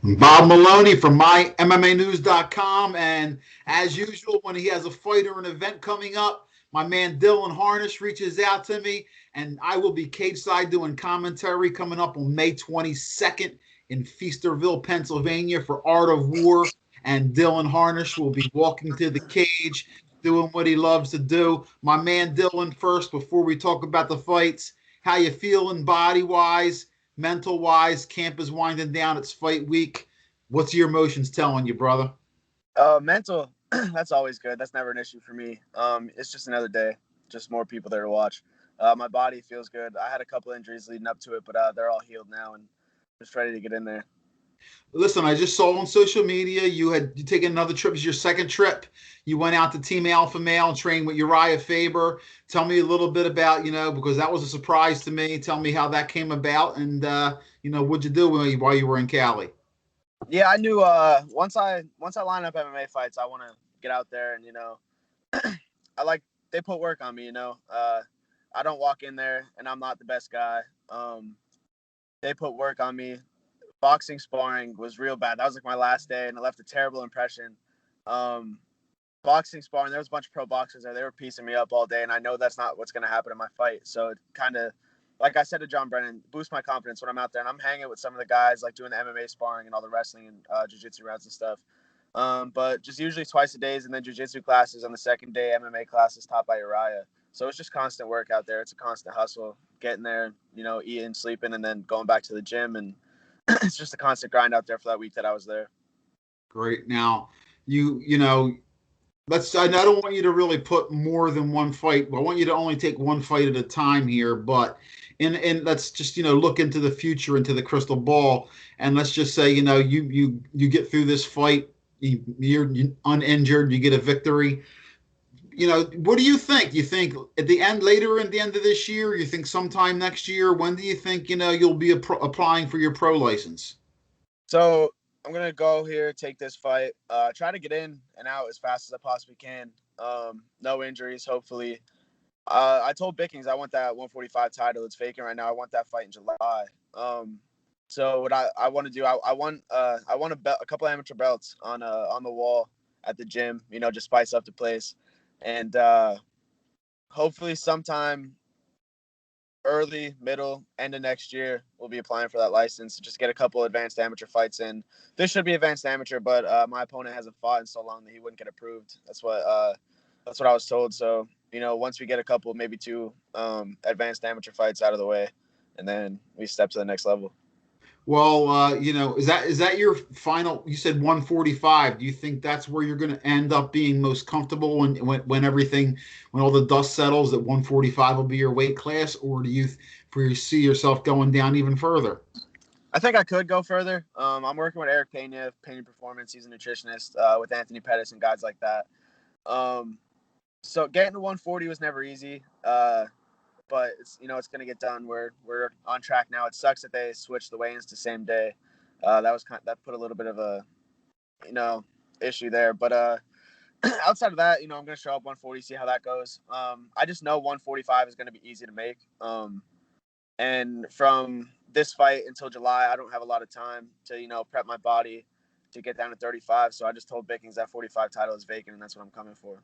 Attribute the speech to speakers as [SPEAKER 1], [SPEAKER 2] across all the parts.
[SPEAKER 1] Bob Maloney from MyMMAnews.com. And as usual, when he has a fight or an event coming up, my man Dylan Harnish reaches out to me, and I will be cage side doing commentary coming up on May 22nd in Feasterville, Pennsylvania for Art of War. And Dylan Harnish will be walking to the cage, doing what he loves to do. My man Dylan, first, before we talk about the fights, how you feeling body wise? Mental wise, camp is winding down. It's fight week. What's your emotions telling you, brother?
[SPEAKER 2] Mental, that's always good. That's never an issue for me. It's just another day, just more people there to watch. My body feels good. I had a couple injuries leading up to it, but they're all healed now and just ready to get in there.
[SPEAKER 1] Listen, I just saw on social media you taken another trip. It's your second trip. You went out to Team Alpha Male and trained with Uriah Faber. Tell me a little bit about, because that was a surprise to me. Tell me how that came about and, what'd you do while you were in Cali?
[SPEAKER 2] Yeah, I knew once I line up MMA fights, I want to get out there and I like they put work on me. I don't walk in there and I'm not the best guy. They put work on me. Boxing sparring was real bad. That was like my last day, and it left a terrible impression. Um, Boxing sparring, there was a bunch of pro boxers there. They were piecing me up all day, and I know that's not what's going to happen in my fight. So it kind of, like I said to John Brennan, boost my confidence when I'm out there and I'm hanging with some of the guys, like doing the MMA sparring and all the wrestling and jiu-jitsu rounds and stuff. But just usually twice a days, and then jiu-jitsu classes on the second day, MMA classes taught by Uriah. So it's just constant work out there. It's a constant hustle, getting there, eating, sleeping, and then going back to the gym. And it's just a constant grind out there for that week that I was there.
[SPEAKER 1] Great. Now, you know, I don't want you to really put more than one fight. I want you to only take one fight at a time here. But and let's just look into the future, into the crystal ball, and let's just say you get through this fight, you're uninjured, you get a victory. What do you think? You think later at the end of this year? You think sometime next year? When do you think you'll be applying for your pro license?
[SPEAKER 2] So I'm gonna go here, take this fight, try to get in and out as fast as I possibly can. No injuries, hopefully. I told Bickings I want that 145 title. It's vacant right now. I want that fight in July. So what I want to do, I want a couple amateur belts on the wall at the gym. Just spice up the place, and hopefully sometime early, middle, end of next year, we'll be applying for that license. Just get a couple advanced amateur fights in. This should be advanced amateur, but my opponent hasn't fought in so long that he wouldn't get approved. That's what I was told. So once we get a couple, maybe two advanced amateur fights out of the way, and then we step to the next level.
[SPEAKER 1] Well, is that your final? You said 145. Do you think that's where you're going to end up being most comfortable when all the dust settles, that 145 will be your weight class, or do you see yourself going down even further?
[SPEAKER 2] I think I could go further. I'm working with Eric Pena, Pena Performance. He's a nutritionist with Anthony Pettis and guys like that. Um, so getting to 140 was never easy. But it's going to get done. We're on track now. It sucks that they switched the weigh-ins to same day. That put a little bit of a you know issue there. But outside of that, I'm going to show up 140, see how that goes. I just know 145 is going to be easy to make. And from this fight until July, I don't have a lot of time to prep my body to get down to 35. So I just told Bickings that 45 title is vacant, and that's what I'm coming for.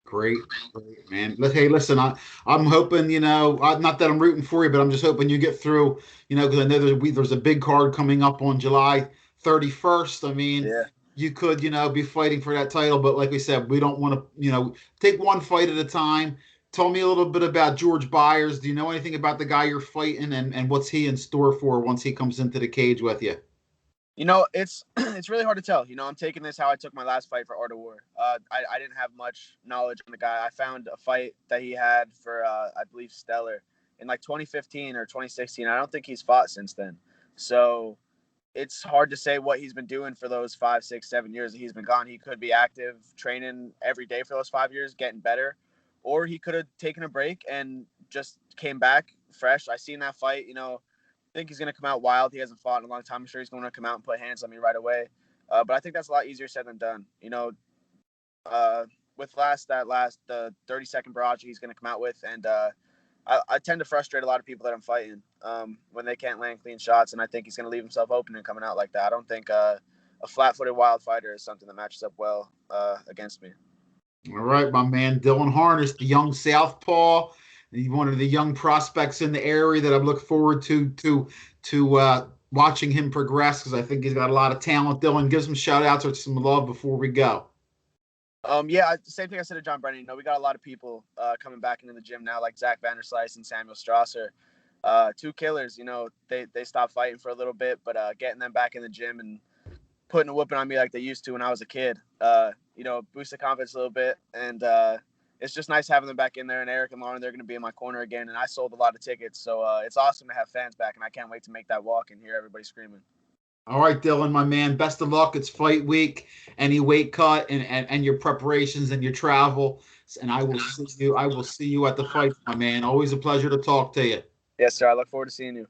[SPEAKER 1] Great, great, man. Hey, listen, I'm hoping, not that I'm rooting for you, but I'm just hoping you get through, because I know there's a big card coming up on July 31st. I mean,
[SPEAKER 2] Yeah.
[SPEAKER 1] you could, be fighting for that title, but like we said, we don't want to, take one fight at a time. Tell me a little bit about George Byers. Do you know anything about the guy you're fighting, and what's he in store for once he comes into the cage with you?
[SPEAKER 2] It's it's really hard to tell. I'm taking this how I took my last fight for Art of War. I didn't have much knowledge on the guy. I found a fight that he had for I believe Stellar in like 2015 or 2016. I don't think he's fought since then. So it's hard to say what he's been doing for those 5, 6, 7 years that he's been gone. He could be active training every day for those 5 years, getting better, or he could have taken a break and just came back fresh. I seen that fight. Think he's going to come out wild. He hasn't fought in a long time. I'm sure he's going to come out and put hands on me right away. But I think that's a lot easier said than done. Uh, with the 30-second barrage he's going to come out with, and I tend to frustrate a lot of people that I'm fighting when they can't land clean shots, and I think he's going to leave himself open and coming out like that. I don't think a flat-footed wild fighter is something that matches up well against me.
[SPEAKER 1] All right, my man, Dylan Harnish, the young southpaw, one of the young prospects in the area that I'm looking forward to watching him progress because I think he's got a lot of talent. Dylan, give some shout outs or some love before we go.
[SPEAKER 2] Yeah, same thing I said to John Brennan. We got a lot of people coming back into the gym now, like Zach Vanderslice and Samuel Strasser. Two killers, they stopped fighting for a little bit, but getting them back in the gym and putting a whooping on me like they used to when I was a kid, boosted confidence a little bit. And it's just nice having them back in there. And Eric and Lauren, they're going to be in my corner again. And I sold a lot of tickets. So it's awesome to have fans back. And I can't wait to make that walk and hear everybody screaming.
[SPEAKER 1] All right, Dylan, my man, best of luck. It's fight week, any weight cut and your preparations and your travel. And I will see you at the fight, my man. Always a pleasure to talk to you.
[SPEAKER 2] Yes, sir. I look forward to seeing you.